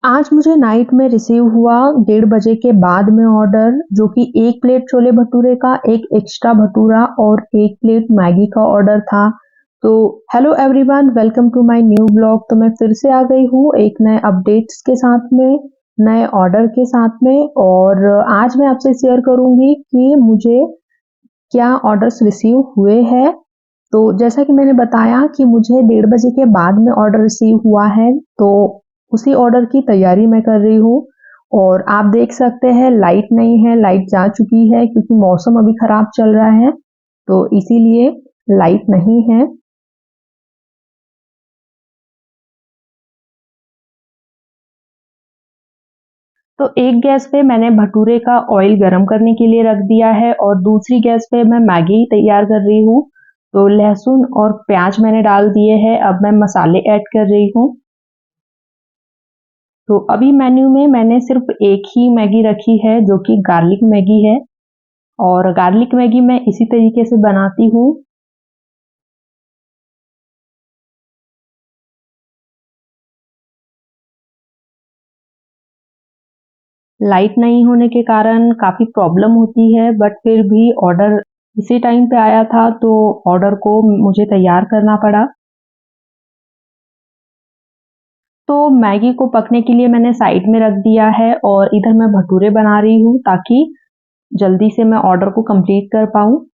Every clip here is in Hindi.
आज मुझे नाइट में रिसीव हुआ 1:30 बजे के बाद में ऑर्डर, जो कि 1 प्लेट छोले भटूरे का, 1 एक्स्ट्रा भटूरा और 1 प्लेट मैगी का ऑर्डर था। तो hello everyone, welcome to my new blog. तो मैं फिर से आ गई हूँ एक नए अपडेट्स के साथ में, नए ऑर्डर के साथ में। और आज मैं आपसे शेयर करूँगी कि मुझे क्या ऑर्डर्स रिसीव हुए हैं। तो जैसा कि मैंने बताया कि मुझे 1:30 बजे के बाद में ऑर्डर रिसीव हुआ है, तो उसी ऑर्डर की तैयारी मैं कर रही हूँ। और आप देख सकते हैं लाइट नहीं है, लाइट जा चुकी है क्योंकि मौसम अभी खराब चल रहा है, तो इसीलिए लाइट नहीं है। तो एक गैस पे मैंने भटूरे का ऑयल गरम करने के लिए रख दिया है और दूसरी गैस पे मैं मैगी तैयार कर रही हूँ। तो लहसुन और प्याज मैंने डाल दिए हैं, अब मैं मसाले ऐड कर रही हूँ। तो अभी मेन्यू में मैंने सिर्फ एक ही मैगी रखी है, जो कि गार्लिक मैगी है। और गार्लिक मैगी मैं इसी तरीके से बनाती हूँ। लाइट नहीं होने के कारण काफ़ी प्रॉब्लम होती है, बट फिर भी ऑर्डर इसी टाइम पे आया था, तो ऑर्डर को मुझे तैयार करना पड़ा। तो मैगी को पकने के लिए मैंने साइड में रख दिया है और इधर मैं भटूरे बना रही हूँ, ताकि जल्दी से मैं ऑर्डर को कंप्लीट कर पाऊँ।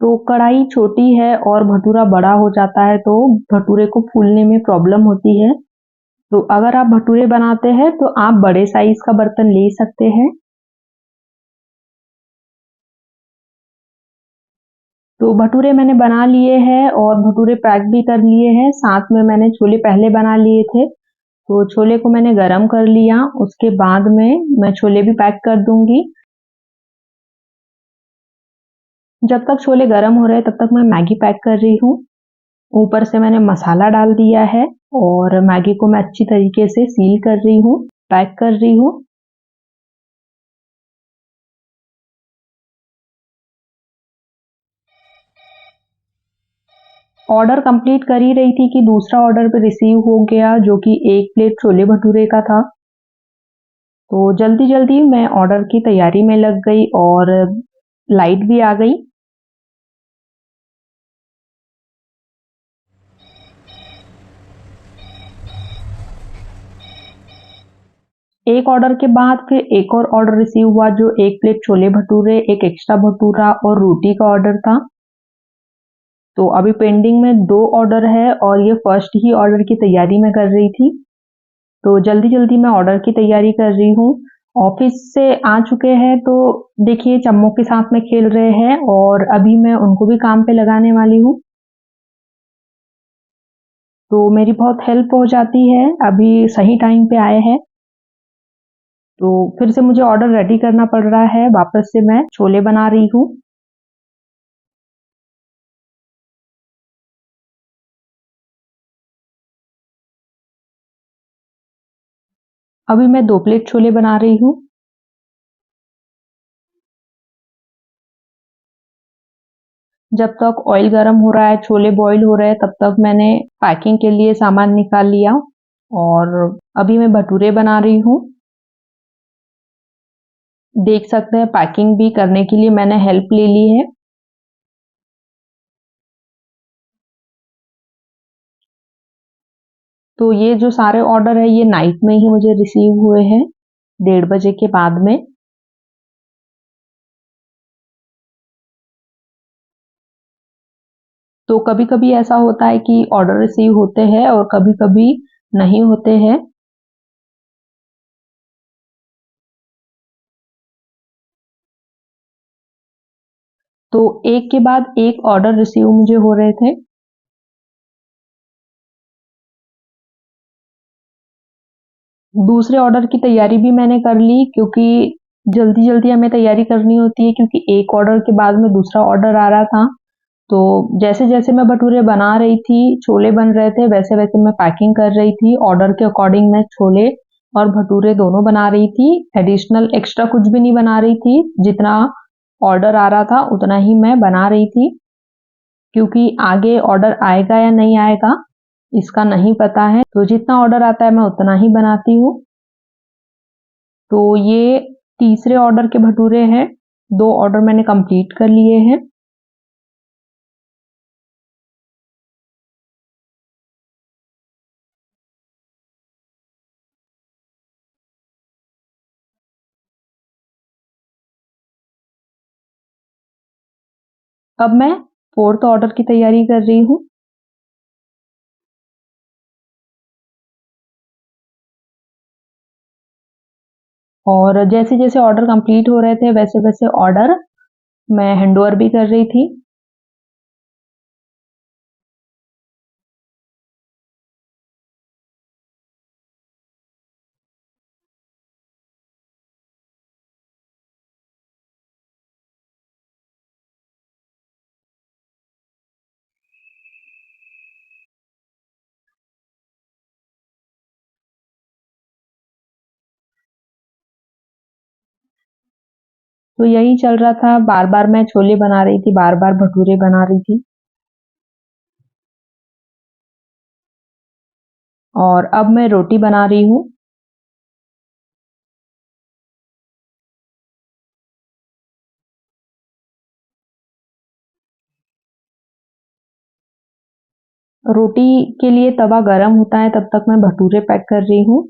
तो कढ़ाई छोटी है और भटूरा बड़ा हो जाता है, तो भटूरे को फूलने में प्रॉब्लम होती है। तो अगर आप भटूरे बनाते हैं तो आप बड़े साइज का बर्तन ले सकते हैं। तो भटूरे मैंने बना लिए हैं और भटूरे पैक भी कर लिए हैं। साथ में मैंने छोले पहले बना लिए थे, तो छोले को मैंने गरम कर लिया। उसके बाद में मैं छोले भी पैक कर दूंगी। जब तक छोले गरम हो रहे हैं तब तक मैं मैगी पैक कर रही हूँ। ऊपर से मैंने मसाला डाल दिया है और मैगी को मैं अच्छी तरीके से सील कर रही हूँ, पैक कर रही हूँ। ऑर्डर कंप्लीट कर ही रही थी कि दूसरा ऑर्डर भी रिसीव हो गया, जो कि 1 प्लेट छोले भटूरे का था। तो जल्दी जल्दी मैं ऑर्डर की तैयारी में लग गई और लाइट भी आ गई। एक ऑर्डर के बाद फिर एक और ऑर्डर रिसीव हुआ, जो 1 प्लेट छोले भटूरे, 1 एक्स्ट्रा भटूरा और रोटी का ऑर्डर था। तो अभी पेंडिंग में 2 ऑर्डर है और ये फर्स्ट ही ऑर्डर की तैयारी मैं कर रही थी। तो जल्दी जल्दी मैं ऑर्डर की तैयारी कर रही हूँ। ऑफिस से आ चुके हैं, तो देखिए चम्मों के साथ में खेल रहे हैं और अभी मैं उनको भी काम पे लगाने वाली हूँ। तो मेरी बहुत हेल्प हो जाती है, अभी सही टाइम पे आए हैं। तो फिर से मुझे ऑर्डर रेडी करना पड़ रहा है, वापस से मैं छोले बना रही हूँ। अभी मैं 2 प्लेट छोले बना रही हूँ। जब तक ऑयल गर्म हो रहा है, छोले बॉईल हो रहे हैं, तब तक मैंने पैकिंग के लिए सामान निकाल लिया। और अभी मैं भटूरे बना रही हूँ। देख सकते हैं पैकिंग भी करने के लिए मैंने हेल्प ले ली है। तो ये जो सारे ऑर्डर है, ये नाइट में ही मुझे रिसीव हुए हैं, 1:30 बजे के बाद में। तो कभी कभी ऐसा होता है कि ऑर्डर रिसीव होते हैं और कभी कभी नहीं होते हैं। तो एक के बाद एक ऑर्डर रिसीव मुझे हो रहे थे। दूसरे ऑर्डर की तैयारी भी मैंने कर ली, क्योंकि जल्दी जल्दी हमें तैयारी करनी होती है, क्योंकि एक ऑर्डर के बाद में दूसरा ऑर्डर आ रहा था। तो जैसे जैसे मैं भटूरे बना रही थी, छोले बन रहे थे, वैसे वैसे मैं पैकिंग कर रही थी। ऑर्डर के अकॉर्डिंग मैं छोले और भटूरे दोनों बना रही थी। एडिशनल एक्स्ट्रा कुछ भी नहीं बना रही थी, जितना ऑर्डर आ रहा था उतना ही मैं बना रही थी, क्योंकि आगे ऑर्डर आएगा या नहीं आएगा इसका नहीं पता है। तो जितना ऑर्डर आता है मैं उतना ही बनाती हूँ। तो ये तीसरे ऑर्डर के भटूरे हैं। 2 ऑर्डर मैंने कंप्लीट कर लिए हैं। अब मैं 4th ऑर्डर की तैयारी कर रही हूँ। और जैसे जैसे ऑर्डर कंप्लीट हो रहे थे वैसे वैसे ऑर्डर मैं हैंडओवर भी कर रही थी। तो यही चल रहा था, बार बार मैं छोले बना रही थी, बार बार भटूरे बना रही थी। और अब मैं रोटी बना रही हूँ। रोटी के लिए तवा गरम होता है तब तक मैं भटूरे पैक कर रही हूँ।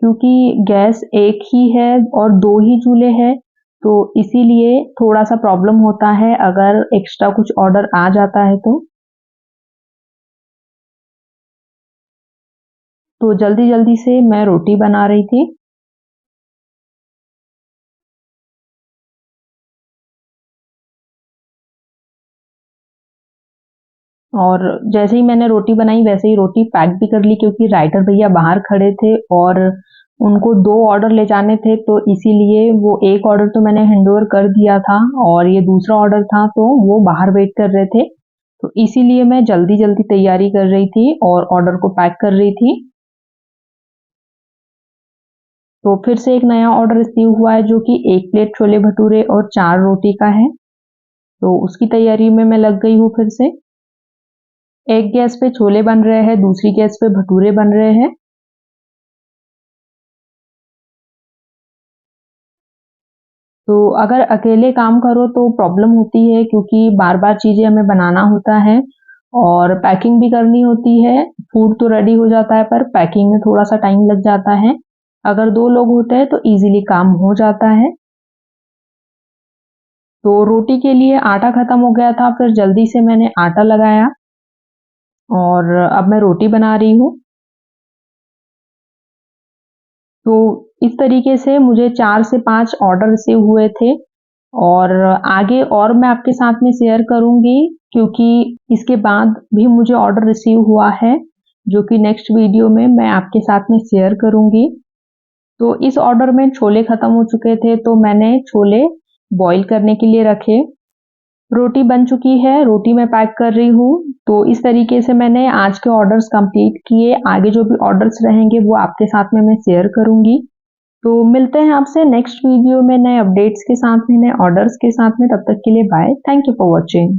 क्योंकि गैस एक ही है और 2 ही चूल्हे हैं, तो इसीलिए थोड़ा सा प्रॉब्लम होता है अगर एक्स्ट्रा कुछ ऑर्डर आ जाता है तो जल्दी जल्दी से मैं रोटी बना रही थी। और जैसे ही मैंने रोटी बनाई वैसे ही रोटी पैक भी कर ली, क्योंकि राइटर भैया बाहर खड़े थे और उनको 2 ऑर्डर ले जाने थे, तो इसीलिए वो एक ऑर्डर तो मैंने हैंडओवर कर दिया था और ये दूसरा ऑर्डर था तो वो बाहर वेट कर रहे थे। तो इसीलिए मैं जल्दी जल्दी तैयारी कर रही थी और ऑर्डर को पैक कर रही थी। तो फिर से एक नया ऑर्डर रिसीव हुआ है, जो कि 1 प्लेट छोले भटूरे और 4 रोटी का है। तो उसकी तैयारी में मैं लग गई हूँ फिर से। एक गैस पे छोले बन रहे हैं, दूसरी गैस पे भटूरे बन रहे हैं। तो अगर अकेले काम करो तो प्रॉब्लम होती है, क्योंकि बार बार चीज़ें हमें बनाना होता है और पैकिंग भी करनी होती है। फूड तो रेडी हो जाता है पर पैकिंग में थोड़ा सा टाइम लग जाता है। अगर 2 लोग होते हैं तो इजीली काम हो जाता है। तो रोटी के लिए आटा खत्म हो गया था, फिर जल्दी से मैंने आटा लगाया और अब मैं रोटी बना रही हूँ। तो इस तरीके से मुझे 4 से 5 ऑर्डर रिसीव हुए थे और आगे और मैं आपके साथ में शेयर करूँगी, क्योंकि इसके बाद भी मुझे ऑर्डर रिसीव हुआ है, जो कि नेक्स्ट वीडियो में मैं आपके साथ में शेयर करूँगी। तो इस ऑर्डर में छोले खत्म हो चुके थे तो मैंने छोले बॉईल करने के लिए रखे। रोटी बन चुकी है, रोटी मैं पैक कर रही हूँ। तो इस तरीके से मैंने आज के ऑर्डर्स कंप्लीट किए। आगे जो भी ऑर्डर्स रहेंगे वो आपके साथ में मैं शेयर करूँगी। तो मिलते हैं आपसे नेक्स्ट वीडियो में नए अपडेट्स के साथ में, नए ऑर्डर्स के साथ में। तब तक के लिए bye. Thank you for watching.